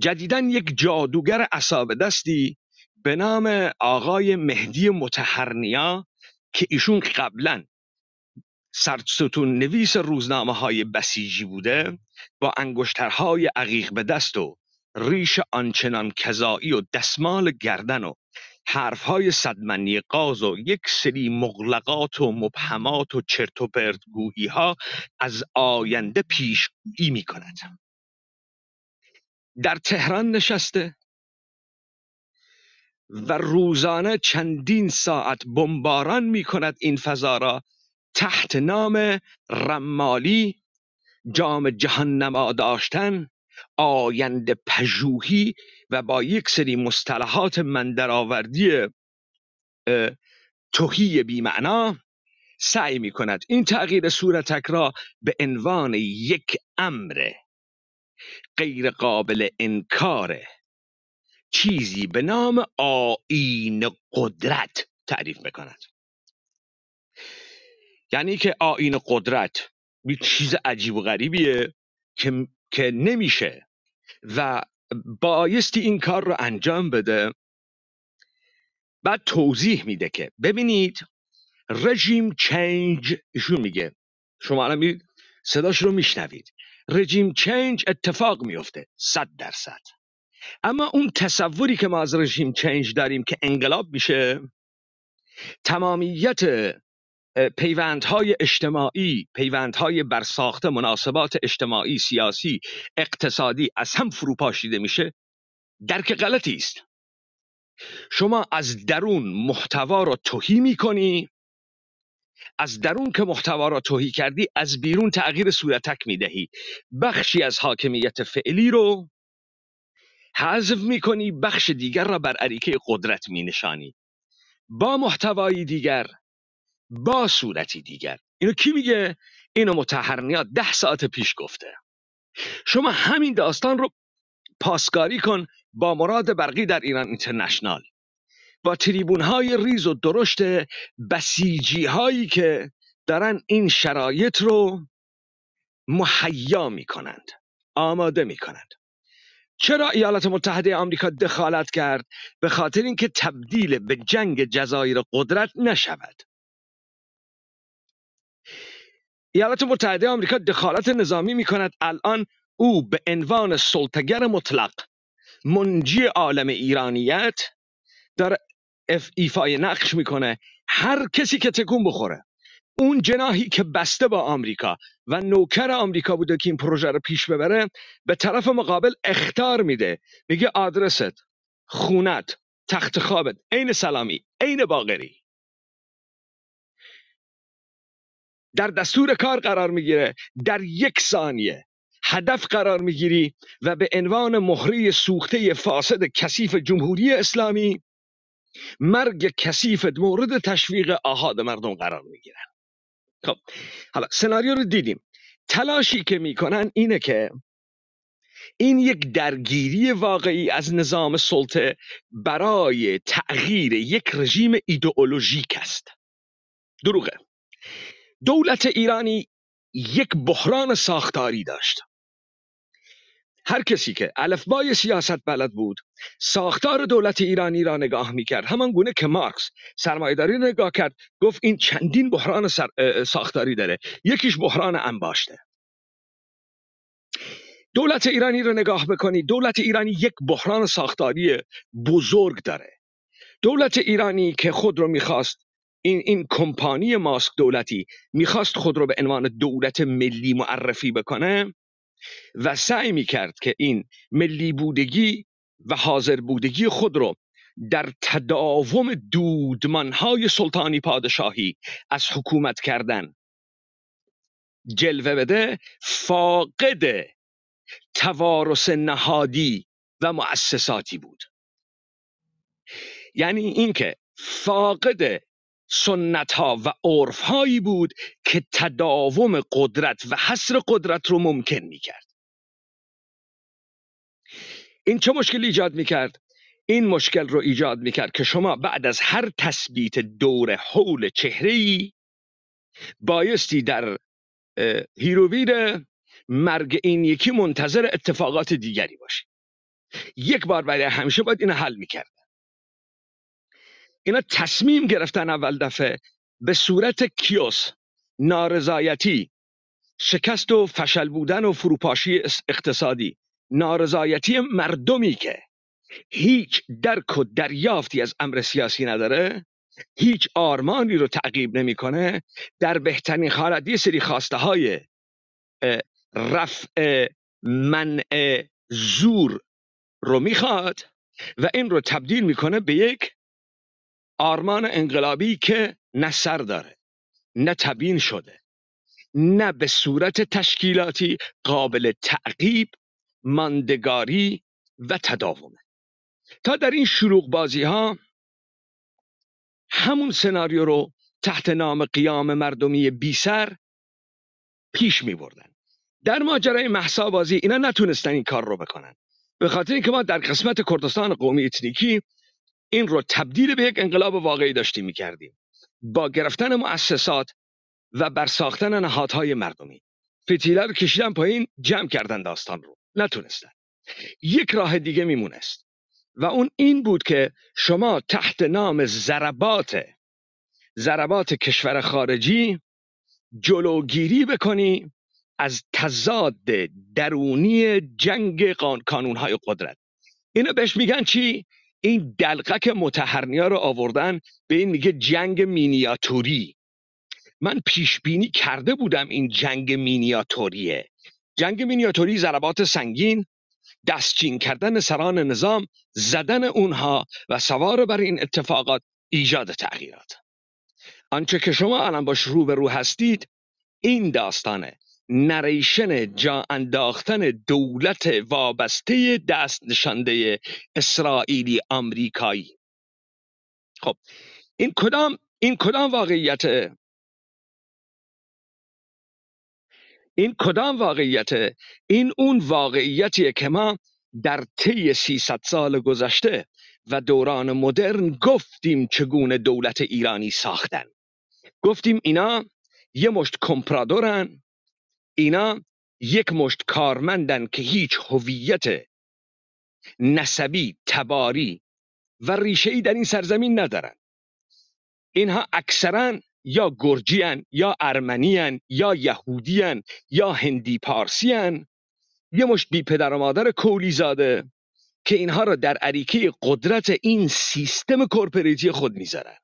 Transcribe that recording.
جدیداً یک جادوگر عصا دستی به نام آقای مهدی مطهرنیا که ایشون قبلاً سرستون نویس روزنامه های بسیجی بوده، با انگشترهای عقیق به دست و ریش آنچنان کذایی و دستمال گردن و حرفهای صدمنی قاز و یک سری مغلقات و مبهمات و چرت و پرت گویی ها از آینده پیشگویی می کند. در تهران نشسته و روزانه چندین ساعت بمباران می کند این فضا را تحت نام رمالی، جام جهان نما داشتن، آینده پژوهی و با یک سری مصطلحات من درآوردی تهی بی معنا سعی می کند این تغییر صورتک را به عنوان یک امر غیر قابل انکار چیزی به نام آیین قدرت تعریف میکند. یعنی که آیین قدرت یه چیز عجیب و غریبیه که نمیشه و بایستی این کار رو انجام بده. بعد توضیح میده که ببینید رژیم چینج، ایشون میگه، شما الان میگید صداش رو میشنوید، رژیم چینج اتفاق میفته 100%، اما اون تصوری که ما از رژیم چینج داریم که انقلاب میشه، تمامیت پیوندهای اجتماعی، پیوندهای برساخته، مناسبات اجتماعی، سیاسی، اقتصادی از هم فروپاشیده میشه، درک غلطی است. شما از درون محتوا را تهی میکنی، از درون که محتوا را تهی کردی از بیرون تغییر صورتک میدهی، بخشی از حاکمیت فعلی رو حذف میکنی، بخش دیگر را بر اریکه قدرت مینشانی، با محتوایی دیگر، با صورتی دیگر. اینو کی میگه؟ اینو مطهرنیا 10 ساعت پیش گفته. شما همین داستان رو پاسکاری کن با مراد برقی در ایران اینترنشنال، با تریبون های ریز و درشت بسیجی هایی که دارن این شرایط رو مهیا میکنند، آماده میکنند. چرا ایالات متحده آمریکا دخالت کرد؟ به خاطر اینکه تبدیل به جنگ جزایر قدرت نشود. ایالات متحده آمریکا دخالت نظامی میکند. الان او به عنوان سلطه‌گر مطلق، منجی عالم ایرانیت، داره ایفای نقش میکنه. هر کسی که تکون بخوره، اون جناحی که بسته با آمریکا و نوکر آمریکا بوده که این پروژه رو پیش ببره، به طرف مقابل اخطار میده، میگه آدرست، خونت، تخت خوابت، عین سلامی، عین باقری، در دستور کار قرار میگیره. در 1 ثانیه هدف قرار میگیری و به عنوان مهره سوخته فاسد کثیف جمهوری اسلامی، مرگ کثیفت مورد تشویق آحاد مردم قرار میگیرن. خب حالا سناریو رو دیدیم. تلاشی که میکنن اینه که این یک درگیری واقعی از نظام سلطه برای تغییر یک رژیم ایدئولوژیک است. دروغه. دولت ایرانی یک بحران ساختاری داشت. هر کسی که الفبای سیاست بلد بود ساختار دولت ایرانی را نگاه میکرد، همان گونه که مارکس سرمایه‌داری نگاه کرد، گفت این چندین بحران ساختاری داره. یکیش بحران انباشته. دولت ایرانی رو نگاه بکنید، دولت ایرانی یک بحران ساختاری بزرگ داره. دولت ایرانی که خود رو میخواست، این کمپانی ماسک دولتی میخواست خود رو به عنوان دولت ملی معرفی بکنه و سعی میکرد که این ملی بودگی و حاضر بودگی خود رو در تداوم دودمانهای سلطانی پادشاهی از حکومت کردن جلوه بده. فاقد توارث نهادی و مؤسساتی بود. یعنی اینکه فاقد سنت ها و عرف هایی بود که تداوم قدرت و حصر قدرت رو ممکن میکرد. این چه مشکل ایجاد میکرد؟ این مشکل رو ایجاد میکرد که شما بعد از هر تثبیت دور حول چهره‌ای بایستی در هیروویر مرگ این یکی منتظر اتفاقات دیگری باشی. یک بار برای همیشه باید اینو حل میکرد. اینا تصمیم گرفتن اول دفعه به صورت کیوس، نارضایتی، شکست و فشل بودن و فروپاشی اقتصادی، نارضایتی مردمی که هیچ درک و دریافتی از امر سیاسی نداره، هیچ آرمانی رو تعقیب نمیکنه، در بهترین حالت یه سری خواسته های رفع منع زور رو میخواد و این رو تبدیل میکنه به یک آرمان انقلابی که نه سر داره، نه تبیین شده، نه به صورت تشکیلاتی قابل تعقیب، ماندگاری و تداومه. تا در این شروع بازی ها همون سناریو رو تحت نام قیام مردمی بی سر پیش می بردن. در ماجرای مهسا بازی اینا نتونستن این کار رو بکنن، به خاطر اینکه ما در قسمت کردستان قومی اتنیکی این رو تبدیل به یک انقلاب واقعی داشتیم میکردیم با گرفتن مؤسسات و برساختن نهادهای مردمی. فتیله رو کشیدن پایین، جمع کردن داستان رو، نتونستن. یک راه دیگه میمونست و اون این بود که شما تحت نام ضربات کشور خارجی جلوگیری بکنی از تضاد درونی جنگ کانونهای قدرت. اینو بهش میگن چی؟ این دلقک متحرنیا رو آوردن به این میگه جنگ مینیاتوری. من پیش بینی کرده بودم این جنگ مینیاتوریه. جنگ مینیاتوری ضربات سنگین، دستچین کردن سران نظام، زدن اونها و سوار بر این اتفاقات ایجاد تغییرات. آنچه که شما الان باش روبرو هستید این داستانه، نریشن جا انداختن دولت وابسته دست نشانده اسرائیلی آمریکایی. خب این کدام واقعیته؟ این کدام واقعیته؟ این اون واقعیتیه که ما در طی 300 سال گذشته و دوران مدرن گفتیم چگونه دولت ایرانی ساختن. گفتیم اینا یه مشت کمپرادورن، اینا یک مشت کارمندن که هیچ هویت نسبی، تباری و ریشه‌ای در این سرزمین ندارن. اینها اکثرا یا گرجیان، یا ارمنیان، یا یهودیان، یا هندی پارسیان، یه مشت بی پدر و مادر کولی زاده که اینها را در اریکه قدرت این سیستم کورپوریتی خود میذارن.